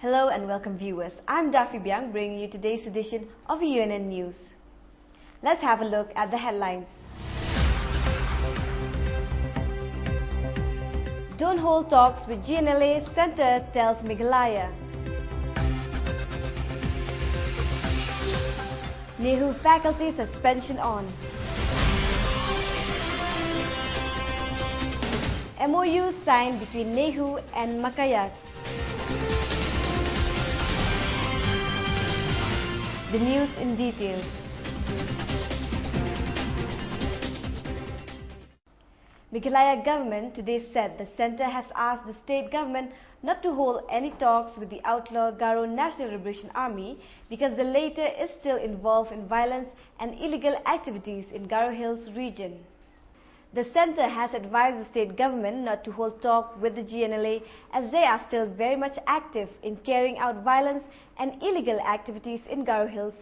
Hello and welcome viewers. I'm Daffy Biang bringing you today's edition of UNN News. Let's have a look at the headlines. Don't hold talks with GNLA, Centre tells Meghalaya. NEHU faculty suspension on. MOU signed between NEHU and Makayas. The news in detail. Meghalaya government today said the centre has asked the state government not to hold any talks with the outlaw Garo National Liberation Army because the latter is still involved in violence and illegal activities in Garo Hills region. The centre has advised the state government not to hold talk with the GNLA as they are still very much active in carrying out violence and illegal activities in Garo Hills,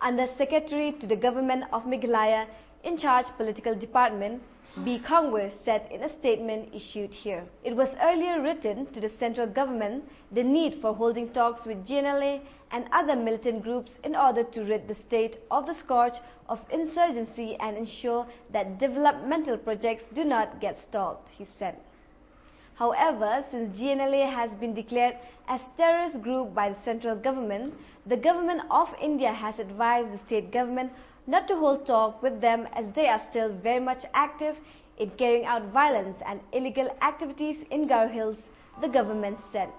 Under Secretary to the Government of Meghalaya in charge Political Department, B. Congress said in a statement issued here. It was earlier written to the central government the need for holding talks with GNLA and other militant groups in order to rid the state of the scourge of insurgency and ensure that developmental projects do not get stalled, he said. However, since GNLA has been declared as terrorist group by the central government, the Government of India has advised the state government not to hold talk with them as they are still very much active in carrying out violence and illegal activities in Garo Hills, the government said.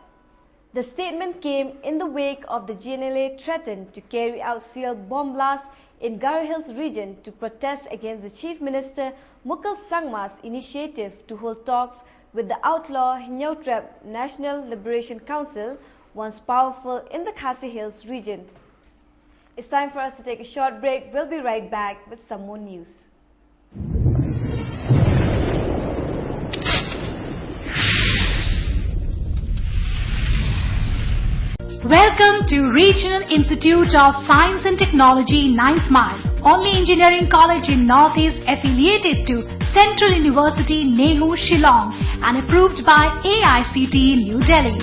The statement came in the wake of the GNLA threatened to carry out sealed bomb blasts in Garo Hills region to protest against the Chief Minister Mukul Sangma's initiative to hold talks with the outlaw Hinyauthrep National Liberation Council, once powerful in the Khasi Hills region. It's time for us to take a short break. We'll be right back with some more news. Welcome to Regional Institute of Science and Technology 9th Mile, only engineering college in Northeast affiliated to Central University NEHU Shillong and approved by AICT New Delhi.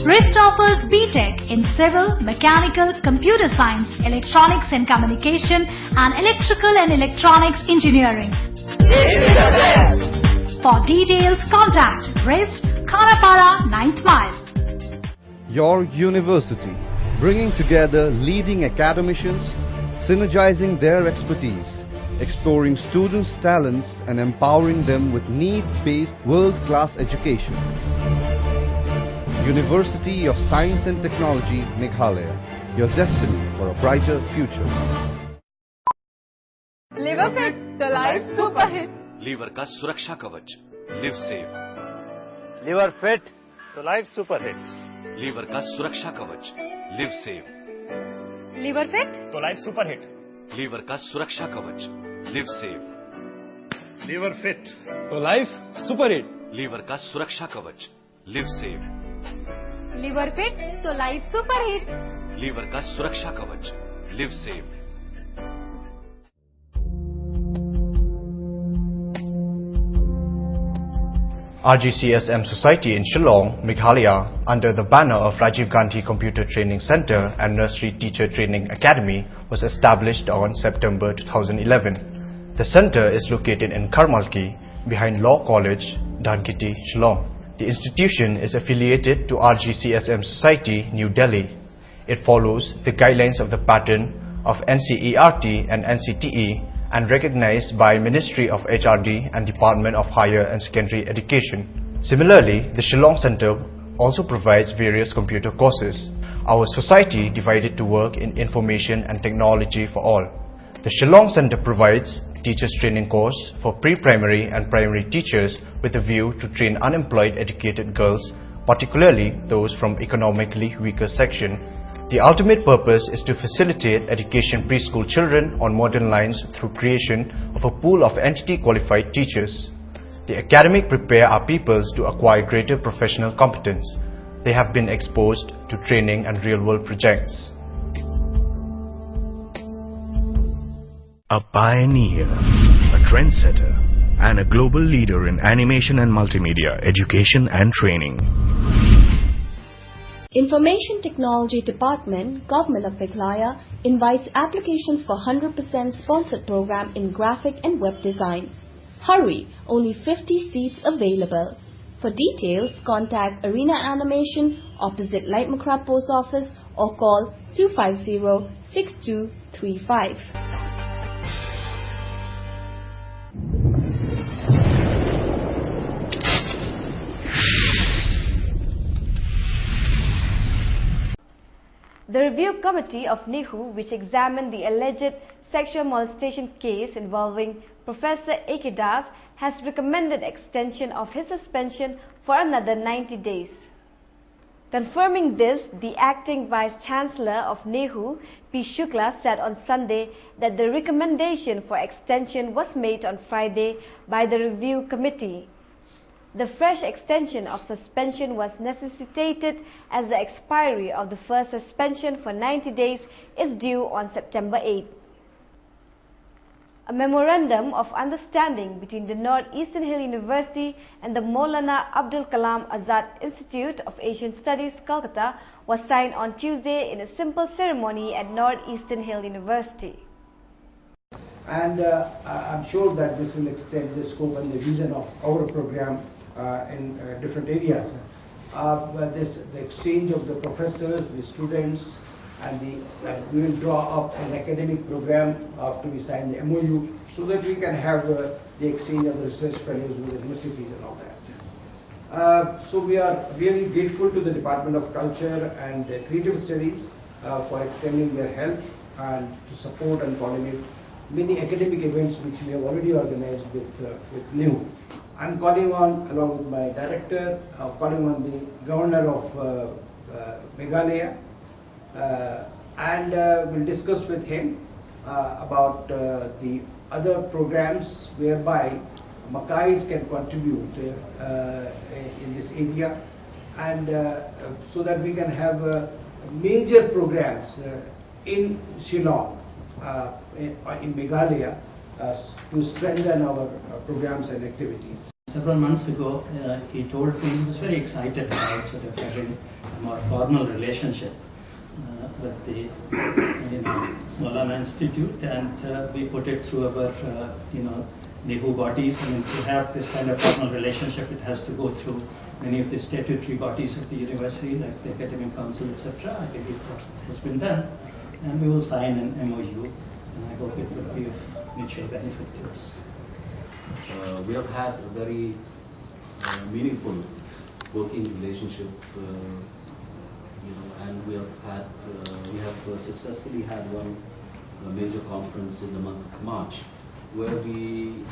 RIST offers BTech in Civil, Mechanical, Computer Science, Electronics and Communication and Electrical and Electronics Engineering. For details, contact RIST, Khanapara, 9th Mile. Your university, bringing together leading academicians, synergizing their expertise, exploring students' talents and empowering them with need-based world-class education. University of Science and Technology, Meghalaya, your destiny for a brighter future. Liver Fit, the life super hit. Liver का सुरक्षा कवच, Liv Save. Liver Fit, the life super hit. Liver का सुरक्षा कवच, Liv Save. Liver Fit, The life super hit. Liver का सुरक्षा कवच, Liv Save. Liver Fit, the life super hit. Liver का सुरक्षा कवच, Liv Save. Liver Fit, the life super hit. Liver का सुरक्षा कवच, Liv Save. RGCSM Society in Shillong, Meghalaya, under the banner of Rajiv Gandhi Computer Training Center and Nursery Teacher Training Academy, was established on September 2011. The center is located in Karmalki, behind Law College, Dhankiti, Shillong. The institution is affiliated to RGCSM Society, New Delhi. It follows the guidelines of the pattern of NCERT and NCTE and recognized by Ministry of HRD and Department of Higher and Secondary Education. Similarly, the Shillong Center also provides various computer courses. Our society divided to work in information and technology for all. The Shillong Center provides teachers training course for pre-primary and primary teachers with a view to train unemployed educated girls, particularly those from economically weaker section. The ultimate purpose is to facilitate education preschool children on modern lines through creation of a pool of entity qualified teachers. The academic prepare our pupils to acquire greater professional competence. They have been exposed to training and real-world projects. A pioneer, a trendsetter, and a global leader in animation and multimedia education and training. Information Technology Department, Government of Meghalaya, invites applications for 100% sponsored program in graphic and web design. Hurry, only 50 seats available. For details, contact Arena Animation opposite Light Macra Post Office or call 250-6235. The review committee of NEHU, which examined the alleged sexual molestation case involving Professor A.K. Das, has recommended extension of his suspension for another 90 days. Confirming this, the acting Vice-Chancellor of NEHU, P. Shukla, said on Sunday that the recommendation for extension was made on Friday by the review committee. The fresh extension of suspension was necessitated as the expiry of the first suspension for 90 days is due on September 8. A memorandum of understanding between the Northeastern Hill University and the Maulana Abdul Kalam Azad Institute of Asian Studies, Kolkata, was signed on Tuesday in a simple ceremony at Northeastern Hill University. And I'm sure that this will extend the scope and the vision of our program in different areas. The exchange of the professors, the students, and we will draw up an academic program after we sign the MOU, so that we can have the exchange of the research fellows with the universities and all that. So we are really grateful to the Department of Culture and Creative Studies for extending their help and to support and coordinate many academic events which we have already organized with NEHU. I'm calling on, along with my director, calling on the Governor of Meghalaya, and we'll discuss with him about the other programs whereby Makais can contribute in this area, and so that we can have major programs in Shillong, in Meghalaya, to strengthen our programs and activities. Several months ago, he told me he was very excited about sort of having a more formal relationship with the Maulana Institute, and we put it through our NEHU bodies. I mean, to have this kind of formal relationship, it has to go through many of the statutory bodies of the university, like the Academic Council, etc. I believe that has been done, and we will sign an MOU, and I hope it will be of mutual benefit to us. We have had a very meaningful working relationship, and we have successfully had one major conference in the month of March, where we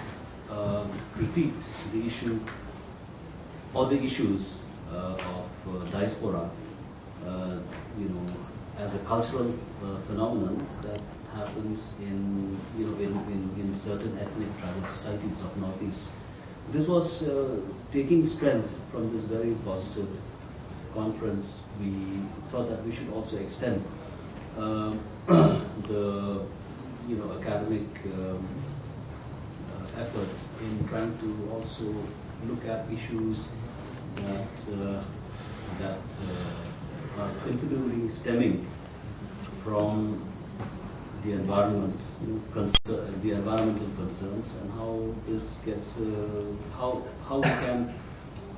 critiqued the issue or the issues of diaspora, as a cultural phenomenon that happens in certain ethnic tribal societies of Northeast. This was taking strength from this very positive conference. We thought that we should also extend the academic efforts in trying to also look at issues that are continually stemming from the environment, the environmental concerns, and how this gets, how we can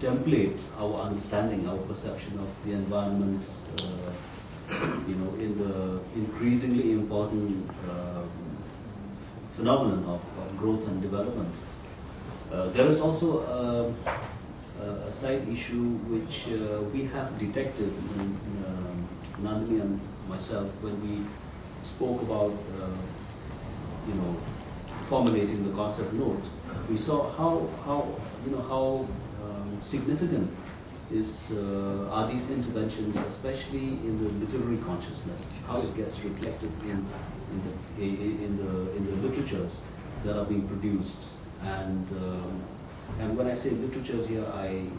template our understanding, our perception of the environment, in the increasingly important phenomenon of growth and development. There is also a side issue which we have detected in Nandini and myself when we spoke about formulating the concept note. We saw how significant are these interventions, especially in the literary consciousness, how it gets reflected in the literatures that are being produced. And when I say literatures here, I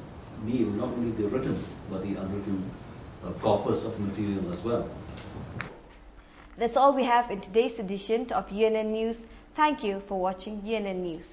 mean not only the written but the unwritten corpus of material as well. That's all we have in today's edition of UNN News. Thank you for watching UNN News.